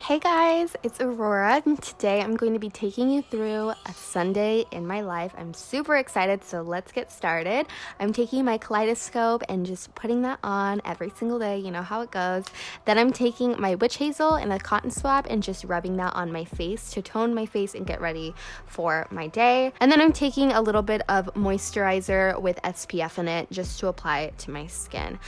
Hey guys, it's Aurora, and today I'm going to be taking you through a Sunday in my life. I'm super excited, so let's get started. I'm taking my kaleidoscope and just putting that on every single day, you know how it goes. Then I'm taking my witch hazel and a cotton swab and just rubbing that on my face to tone my face and get ready for my day. And then I'm taking a little bit of moisturizer with SPF in it just to apply it to my skin.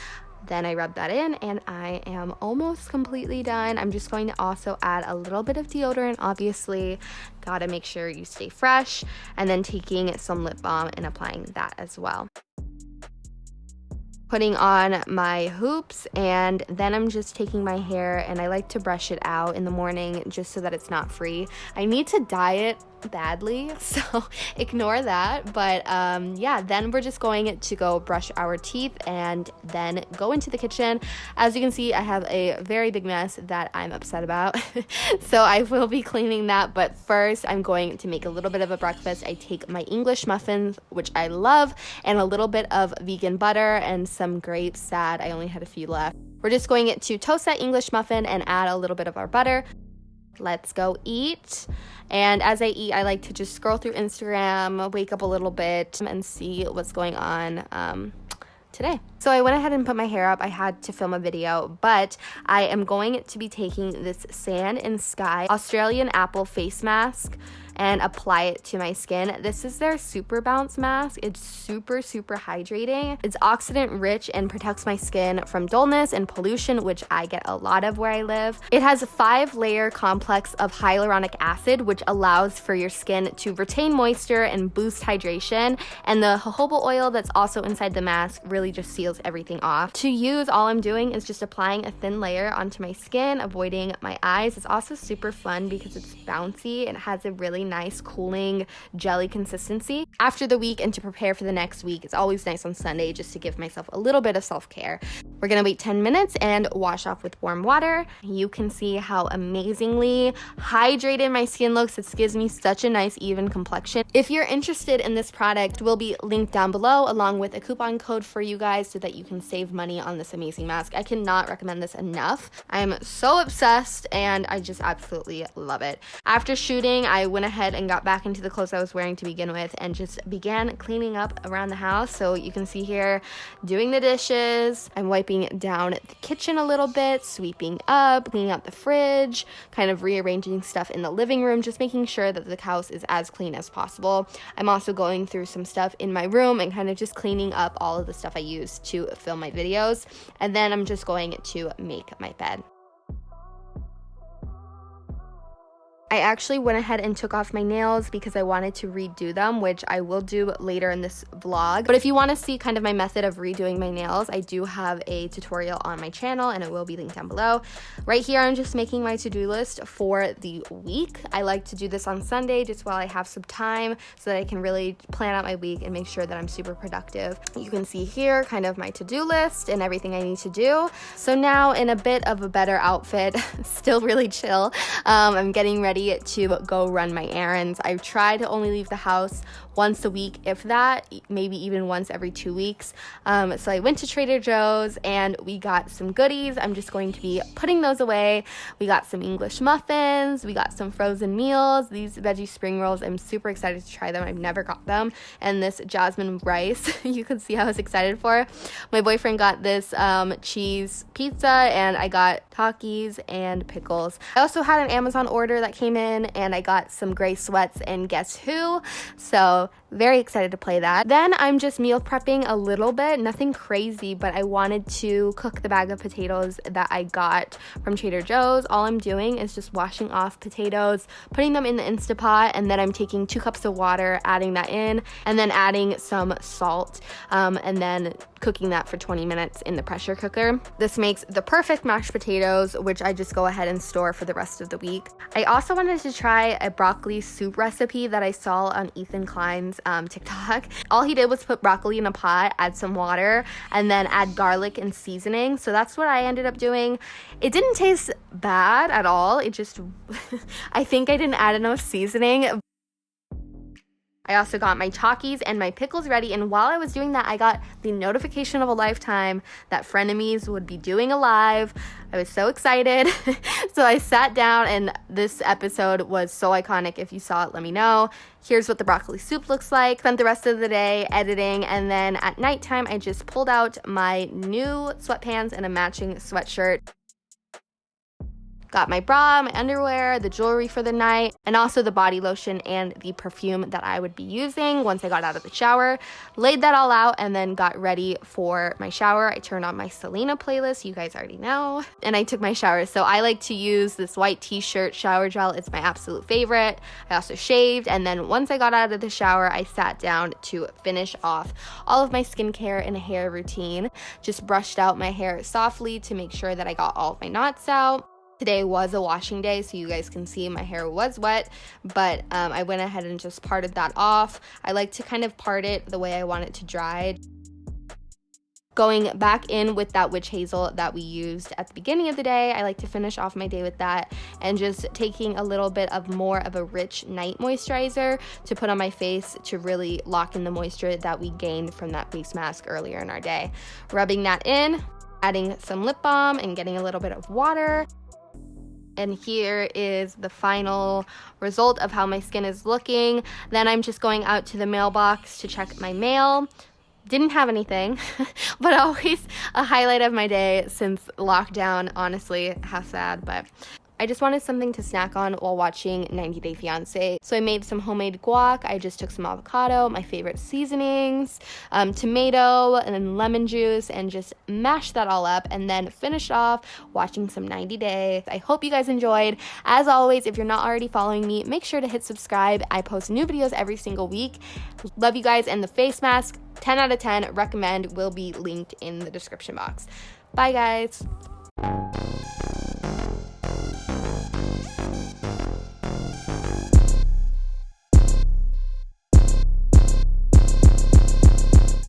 Then I rub that in and I am almost completely done. I'm just going to also add a little bit of deodorant, obviously. Gotta make sure you stay fresh. And then taking some lip balm and applying that as well. Putting on my hoops, and then I'm just taking my hair and I like to brush it out in the morning just so that it's not free. I need to dye it badly, so ignore that. But yeah, then we're just going to go brush our teeth and then go into the kitchen. As you can see, I have a very big mess that I'm upset about. So I will be cleaning that, but first I'm going to make a little bit of a breakfast. I take my English muffins, which I love, and a little bit of vegan butter and some grapes. Sad I only had a few left. We're just going to toast that English muffin and add a little bit of our butter. Let's go eat. And as I eat, I like to just scroll through Instagram, wake up a little bit, and see what's going on today. So I went ahead and put my hair up. I had to film a video, but I am going to be taking this Sand and Sky Australian Apple face mask and apply it to my skin. This is their Super Bounce mask. It's super hydrating. It's oxidant rich and protects my skin from dullness and pollution, which I get a lot of where I live. It has a 5-layer complex of hyaluronic acid, which allows for your skin to retain moisture and boost hydration. And the jojoba oil that's also inside the mask really just seals everything off. To use, all I'm doing is just applying a thin layer onto my skin, avoiding my eyes. It's also super fun because it's bouncy and it has a really nice cooling jelly consistency. After the week and to prepare for the next week, it's always nice on Sunday just to give myself a little bit of self-care. We're gonna wait 10 minutes and wash off with warm water. You can see how amazingly hydrated my skin looks. This gives me such a nice even complexion. If you're interested in this product, it will be linked down below along with a coupon code for you guys so that you can save money on this amazing mask. I cannot recommend this enough. I am so obsessed and I just absolutely love it. After shooting, I went ahead and got back into the clothes I was wearing to begin with and just began cleaning up around the house. So you can see here, doing the dishes. I'm wiping down the kitchen a little bit, sweeping up, cleaning out the fridge, kind of rearranging stuff in the living room, just making sure that the house is as clean as possible. I'm also going through some stuff in my room and kind of just cleaning up all of the stuff I use to film my videos. And then I'm just going to make my bed. I actually went ahead and took off my nails because I wanted to redo them, which I will do later in this vlog. But if you want to see kind of my method of redoing my nails, I do have a tutorial on my channel and it will be linked down below. Right here, I'm just making my to-do list for the week. I like to do this on Sunday just while I have some time so that I can really plan out my week and make sure that I'm super productive. You can see here kind of my to-do list and everything I need to do. So now in a bit of a better outfit, still really chill, I'm getting ready to go run my errands. I try to only leave the house once a week, if that, maybe even once every 2 weeks. So I went to Trader Joe's and we got some goodies. I'm just going to be putting those away. We got some English muffins, we got some frozen meals, these veggie spring rolls. I'm super excited to try them. I've never got them. And this jasmine rice, you can see how I was excited for. My boyfriend got this cheese pizza and I got Takis and pickles. I also had an Amazon order that came in and I got some gray sweats and guess who? So very excited to play that. Then I'm just meal prepping a little bit, nothing crazy, but I wanted to cook the bag of potatoes that I got from Trader Joe's. All I'm doing is just washing off potatoes, putting them in the Instapot, and then I'm taking 2 cups of water, adding that in, and then adding some salt, and then cooking that for 20 minutes in the pressure cooker. This makes the perfect mashed potatoes, which I just go ahead and store for the rest of the week. I also wanted to try a broccoli soup recipe that I saw on Ethan Klein's TikTok. All he did was put broccoli in a pot, add some water, and then add garlic and seasoning. So that's what I ended up doing. It didn't taste bad at all. It just, I think I didn't add enough seasoning. I also got my Takis and my pickles ready, and while I was doing that, I got the notification of a lifetime that Frenemies would be doing a live. I was so excited. So I sat down, and this episode was so iconic. If you saw it, let me know. Here's what the broccoli soup looks like. Spent the rest of the day editing, and then at nighttime, I just pulled out my new sweatpants and a matching sweatshirt. Got my bra, my underwear, the jewelry for the night, and also the body lotion and the perfume that I would be using once I got out of the shower. Laid that all out and then got ready for my shower. I turned on my Selena playlist, you guys already know, and I took my shower. So I like to use this white t-shirt shower gel. It's my absolute favorite. I also shaved, and then once I got out of the shower, I sat down to finish off all of my skincare and hair routine. Just brushed out my hair softly to make sure that I got all of my knots out. Today was a washing day, so you guys can see my hair was wet, but I went ahead and just parted that off. I like to kind of part it the way I want it to dry. Going back in with that witch hazel that we used at the beginning of the day, I like to finish off my day with that, and just taking a little bit of more of a rich night moisturizer to put on my face to really lock in the moisture that we gained from that face mask earlier in our day. Rubbing that in, adding some lip balm, and getting a little bit of water. And here is the final result of how my skin is looking. Then I'm just going out to the mailbox to check my mail. Didn't have anything, but always a highlight of my day since lockdown. Honestly, how sad, but I just wanted something to snack on while watching 90 Day Fiancé. So I made some homemade guac. I just took some avocado, my favorite seasonings, tomato, and then lemon juice, and just mashed that all up, and then finished off watching some 90 Day. I hope you guys enjoyed. As always, if you're not already following me, make sure to hit subscribe. I post new videos every single week. Love you guys, and the face mask, 10 out of 10, recommend, will be linked in the description box. Bye, guys.